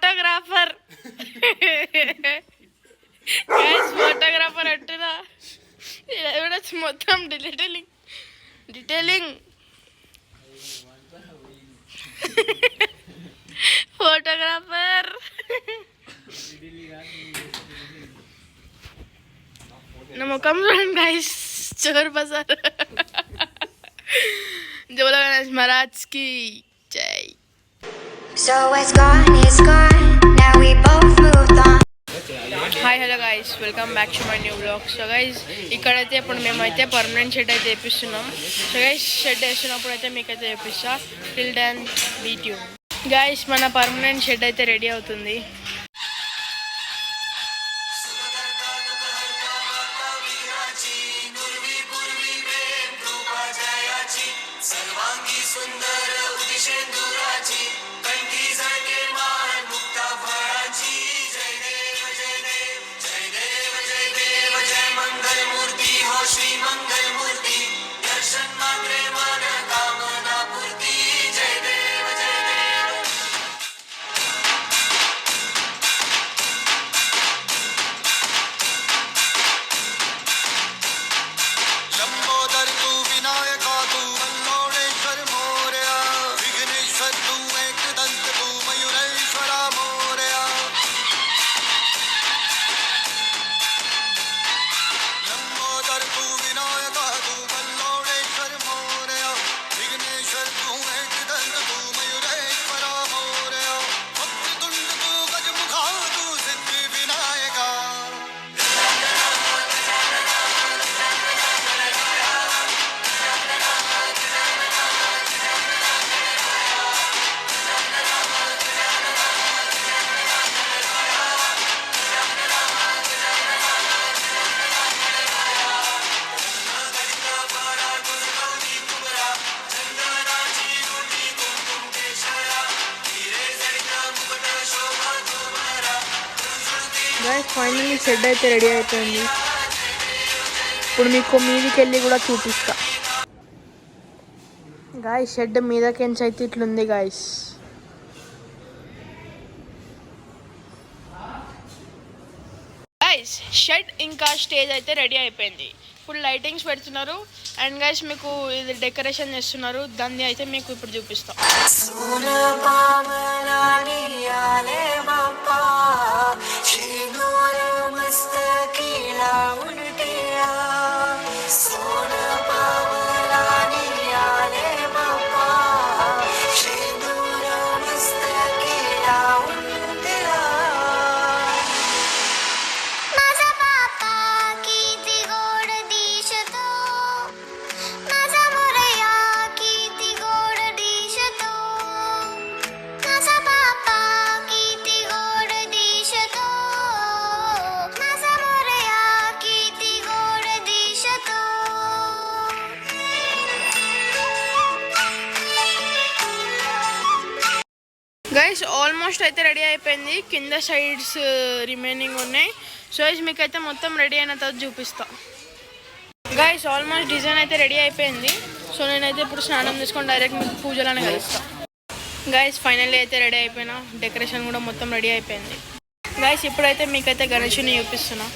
Photographer guys photographer అంటున్నా ఎవడొచ్చి మొత్తం detailing photographer నా ముఖం చూడండి గైస్ చోర్ బజార్ జోలా గణేష్ మహారాజ్ కి జై. So it's gone, now we both moved on. Hi hello guys, welcome back to my new blog. So guys ఇక్కడైతే ఇప్పుడు మేమైతే పర్మనెంట్ షెడ్ అయితే వేపిస్తున్నాం. సో గైస్ షెడ్ వేస్తున్నప్పుడు అయితే మీకైతే వేపిస్తా. Till then be tune. Guys మన పర్మనెంట్ షెడ్ అయితే రెడీ అవుతుంది. గైస్ ఫైనల్లీ షెడ్ అయితే రెడీ అయిపోయింది. ఇప్పుడు మీకు మీదికి వెళ్ళి కూడా చూపిస్తా. గాయస్ షెడ్ మీదకెంచి అయితే ఇట్లుంది గాయస్. గైస్ షెడ్ ఇంకా స్టేజ్ అయితే రెడీ అయిపోయింది. ఇప్పుడు లైటింగ్స్ పెడుతున్నారు అండ్ గైస్ మీకు ఇది డెకరేషన్ చేస్తున్నారు. దాన్ని అయితే మీకు ఇప్పుడు చూపిస్తాం. గైస్ ఆల్మోస్ట్ అయితే రెడీ అయిపోయింది. కింద సైడ్స్ రిమైనింగ్ ఉన్నాయి. సో గైస్ మీకైతే మొత్తం రెడీ అయిన తర్వాత చూపిస్తా. గైస్ ఆల్మోస్ట్ డిజైన్ అయితే రెడీ అయిపోయింది. సో నేనైతే ఇప్పుడు స్నానం తీసుకొని డైరెక్ట్ మీకు పూజలోనే కలుస్తా. గైస్ ఫైనల్లీ అయితే రెడీ అయిపోయినా. డెకరేషన్ కూడా మొత్తం రెడీ అయిపోయింది. గైస్ ఇప్పుడైతే మీకైతే గణేషుని చూపిస్తున్నా.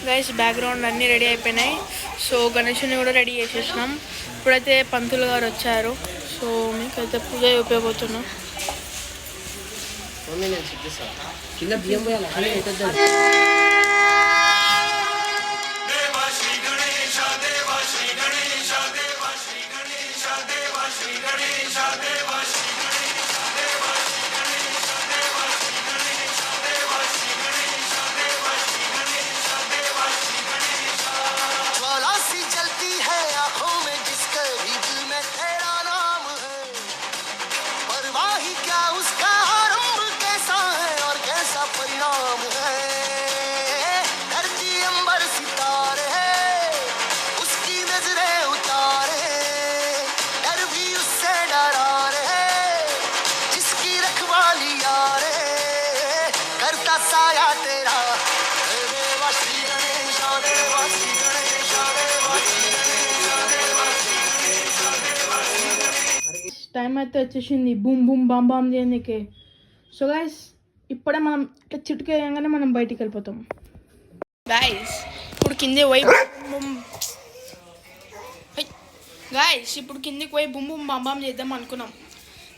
గైస్ బ్యాక్గ్రౌండ్ అన్నీ రెడీ అయిపోయినాయి. సో గణేషుని కూడా రెడీ చేసేసినాం. ఇప్పుడైతే పంతులు గారు వచ్చారు. సో మీకైతే పూజ ఉపయోగపడుతున్నాం. क्या उसका आरंभ कैसा है और कैसा परिणाम है. టైం అయితే వచ్చేసింది బూమ్ బూమ్ బామ్ బామ్ చేయడానికి. సో గైస్ ఇప్పుడే మనం ఇట్లా చిటుకేయంగానే మనం బయటికి వెళ్ళిపోతాం. గాయస్ ఇప్పుడు కింది పోయి గాయస్ ఇప్పుడు కిందికి పోయి బుమ్ బుమ్ బాంబాం చేద్దాం అనుకున్నాం.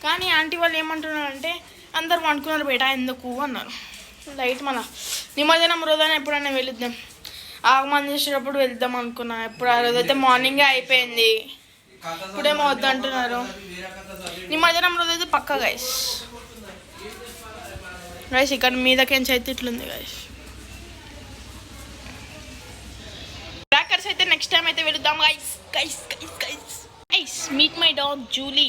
కానీ ఆంటీ వాళ్ళు ఏమంటున్నారంటే అందరు వండుకున్నారు బేట ఎందుకు అన్నారు. లైట్ మన నిమజ్జనం రోజైనా ఎప్పుడైనా వెళుద్దాం, ఆగమని చేసేటప్పుడు వెళ్దాం అనుకున్నా. ఎప్పుడు ఆ రోజైతే మార్నింగే అయిపోయింది, ఇప్పుడేమో వద్దంటున్నారు. నిమజ్జనం రోజైతే పక్కా గైస్. గైస్ ఇక్కడ మీదకెంచి అయితే ఇట్లుంది గైస్. అయితే నెక్స్ట్ టైం అయితే వెళుద్దాం guys. Guys guys guys guys meet my dog Julie.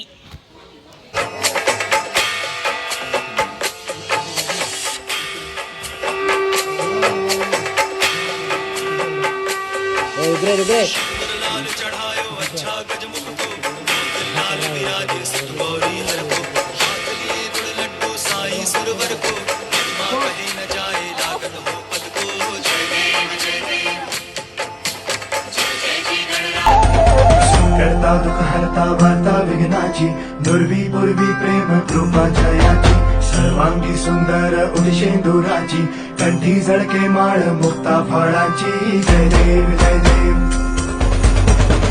करता दुःख हरता वार्ता विघ्नाची दुर्वी पूर्वी प्रेम कृपा जयाची सर्वांगी सुंदर उदिशेंदुराची कंठी झळके माळ मुक्ता फळाची. जय देव जय देव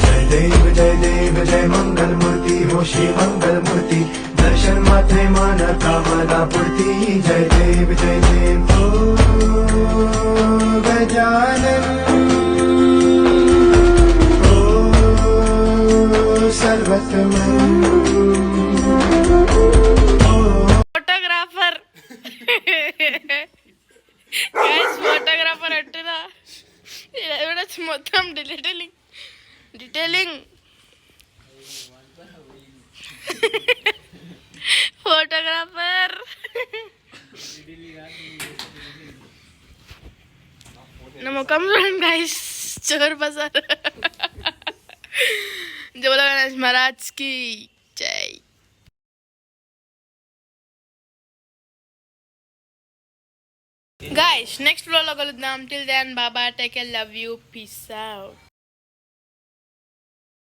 जय देव जय देव जय मंगल मूर्ती हो श्री मंगल मूर्ती दर्शन मात्रे मान कामना पूर्ती. जय देव ओ गजानन ఫోటోగ్రాఫర్ ఫోటోగ్రాఫర్ అంటున్నా మొత్తం డీటెయిలింగ్ ఫోటోగ్రాఫర్. నా ముఖం చూడండి గైస్, చోర్ బజార్. జోలా గణేష్ మహారాజ్ కి జై. Guys, next vlog lo kaluddam. Till then, bye bye. Take care. Love you. Peace out.